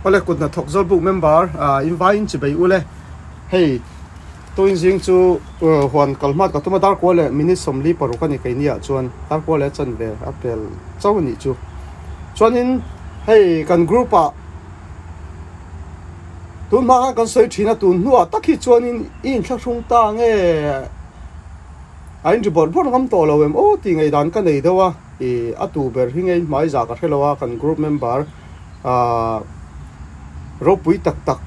ole kut na thok zol book member invite chi bai ule hey toin jing chu huan kalmat ka tuma dar ko le minute somli paru ka ni kai nia chuan tar ko le chan ve apel chaw ni chu chuan in hey kan group a tun ma kan soi thina tun nuwa takhi chuan in thla thung ta nge ain report por ngam to lo em o ti ngai dan ka nei dawa e atu ber hingei mai za ka thelawa kan group member ro pui tak tak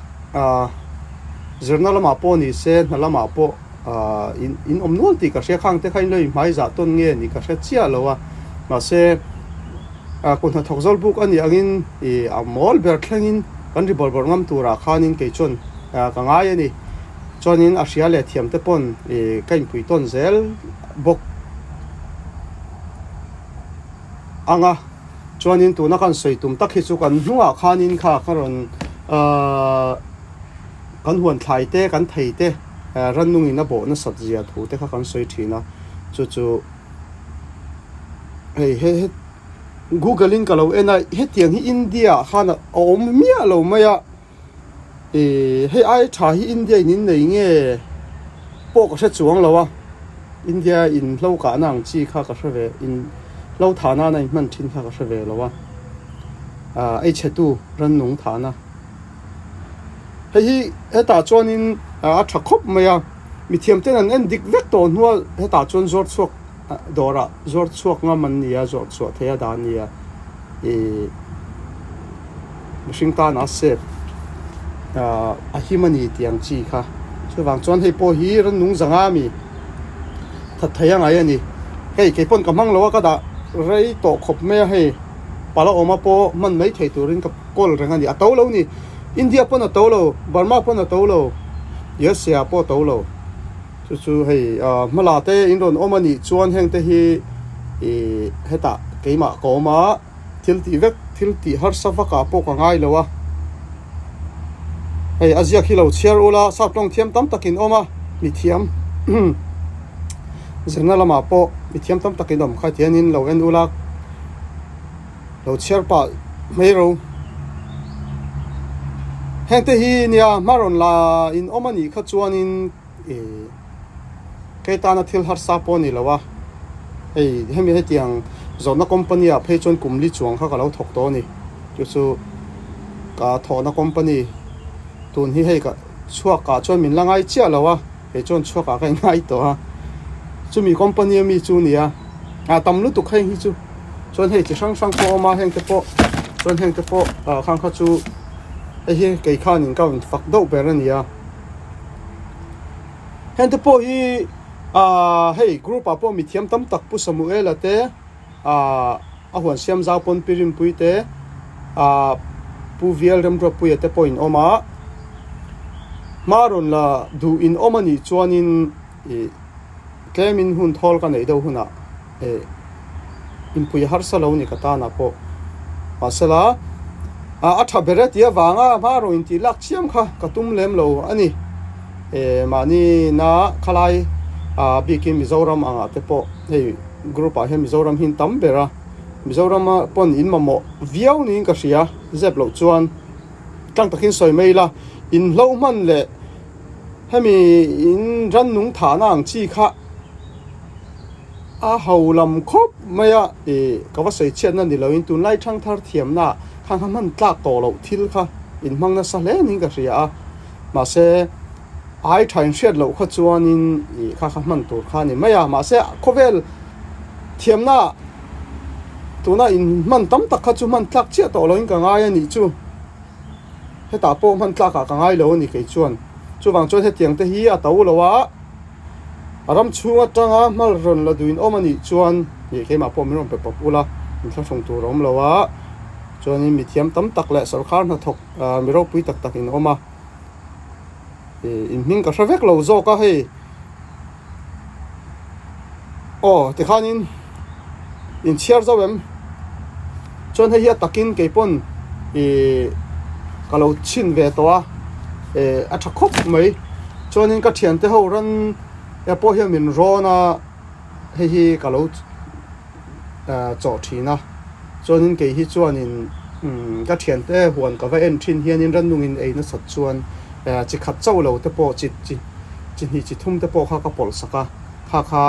journal ma po ni se na lama po in omnol ti ka she khang te khain loi mai za ton nge ni ka she chia lowa ma se kun na thokzol book ani angin e amol ber thlangin kan ri bor ngam tura khanin ke chon ka ngai ani chonin asia le thiam te pon e kain pui ton zel bok anga chonin tu na kan soitum takhi chu kan nuwa khanin kha karon kan huan thlai te kan thei te rannung in a bo na sat zia thu te kha kan soi thina chu he googling ka lo ena he tiang hi india khana om mia lo maya he ai tha hi india in nei nge po ka se chuang lawa india in lo ka nang chi kha ka ve in lo thana nei man thin kha ka ve lawa ai chetu rannung thana hei ta chuanin a thakop maya mi thiam ten an en dik vek to nuwa he ta chuan zor chuak dora zor chuak nga man nia zor chuak thea da nia Washington a se a himani tiang chi kha chuwang chuan hei po hi ran nung zanga mi that thaya ngai ani hei ke pon kamang lo ka da rei to khop me hei pala oma po man mai thei turin ka kol ranga ni a to lo ni India pon a to lo Burma pon a to lo yes ya po to lo chu hei malate indon omani chuan heng te hi heta keima ko ma thilti vek thilti har sawa ka po ka ngai lowa hei azia khilo chiar ula saplong thiam tam takin oma mi thiam zirna lama po mi thiam tam takin om kha tianin lo en ula lo chiar pa mai ro heng te hi nia maron la in omani kha chuanin cái ta nó thiếu hạt sa po ni lawa ei hemi he tiang zona company a phei chon kumli chuang kha ka lo thok to ni chu ka thona company tun hi hei ka chua ka chon min langai chia lawa he chon chua ka kai ngai to ha chu mi company mi chu nia tam lu tu khai hi chu chon hei chi sang po ma heng te po chon heng te po khang kha chu ei he kai kha nin ka fak do ber ania heng te po hi hey group apo mi thiam tam tak pu samuel ate a huan siam za pon pirin puite pu vial rem ro pu ate point oma maron la du in omani chuanin kemin hun thol ka nei do huna in pui har salo ni kata na po pasala atha beret ya wanga maro in ti lak chiam kha katum lem lo ani mani na khalai bikin Mizoram anga te po hei group a he Mizoram hin tam bera Mizoram pon in mamo viau ni ka sia zep lo chuan tlang takin soi mai la in lo man le hemi in ran nung thana ang chi kha a haulam khop maya ka wa sei chen na ni lo in tun lai thang thar thiam na khang man tlak to lo thil kha in mang na sa le ni ka sia ma se ai thain shet lo kha chuanin kha man tur kha ni maya ma se khovel thiamna tuna in man tam tak kha chu man tlak chia to lo in ka ngai ani chu heta po man tlak ka ngai lo ni ke chuan chuwang chu he tiang te hi a to lo wa aram chunga tanga mal ron la duin omani chuan ye ke ma po mi ron pe popula in thla thong tur om lo wa chuan in mi thiam tam tak le sarkar na thok mi ro pui tak tak in oma in min ka hravek lo zo ka hei ti khanin in chiar zo em chon hei ya takin ke pon ka lo chin ve to a thakop mai chonin ka thian te ho ran ya po hian min rona hei ka lo cho thina chonin ke hi chuanin ka thian te huan ka va en thin hian in ran nung in ei na sat chuan chi khat chau lo te po chi hi chi thum te po kha ka pol saka kha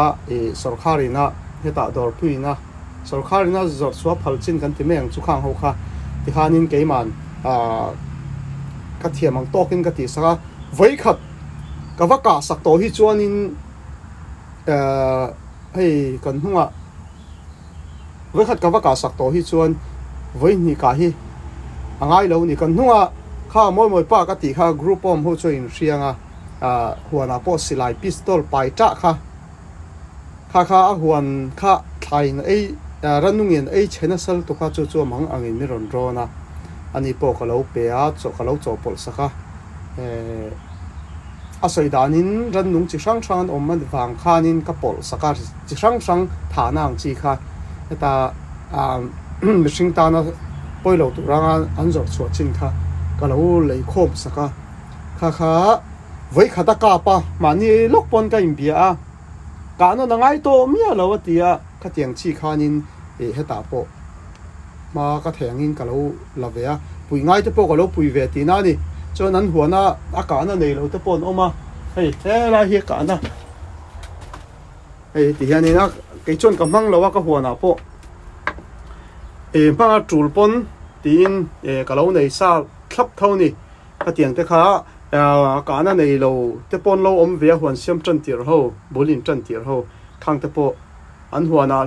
sarkarina heta dor puina sarkarina zor suwa phalchin kan ti meng chu khang ho kha ti hanin keiman ka thiamang tokin ka ti saka voi khat ka va ka sak to hi chuan in hei kan hunga voi khat ka va ka sak to hi chuan voi ni ka hi angai lo ni kan hunga kha moi pa ka ti kha group om ho chu in rianga huana po silai pistol pai ta kha huan kha thain ei ranungin ei chena sal to kha chu mang angin mi ron rona ani po ka lo pe a cho ka lo cho pol saka asoi danin ranung chi sang sang om man wang khanin ka pol saka chi sang sang thanang chi kha eta mishing ta na poilo tu ranga anjor chu chin kha ka lo lei khop saka kha voi khata ka pa mani lokpon ka imbia a ka no nangai to mia lo atia ka tiang chi khanin heta po ma ka thengin ka lo lavea pui ngai te po ka lo pui ve ti na ni cho nan huana a ka na nei lo te pon oma hei he la hi ka na hei ti hian ina ke chon ka mang lo ka huana po ma tul pon tin ka lo nei sa thlap thau ni ka tiang te kha ka na nei lo te pon lo om ve huan siam chan tir ho bolin chan tir ho khang te po an huana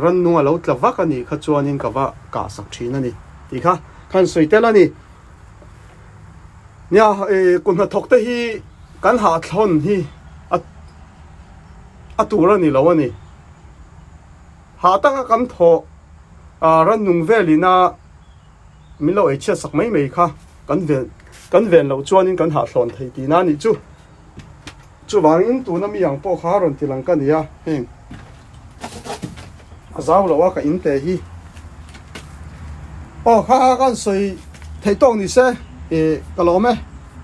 ran nunga lo tlawa ka ni kha chuanin ka va ka sak thina ni ti kha khan soitela ni nya kun na thok te hi kan ha thon hi a tura ni lo ani ha ta ka kan tho ran nung velina milo e chia sak mai kha kan ven lo chuanin kan ha thlon thei ti na ni chu wangin tu na mi yang po kha ron tilang ka ni ya heng azau lo wa ka in te hi kha kan soi thei tong ni se ka lo me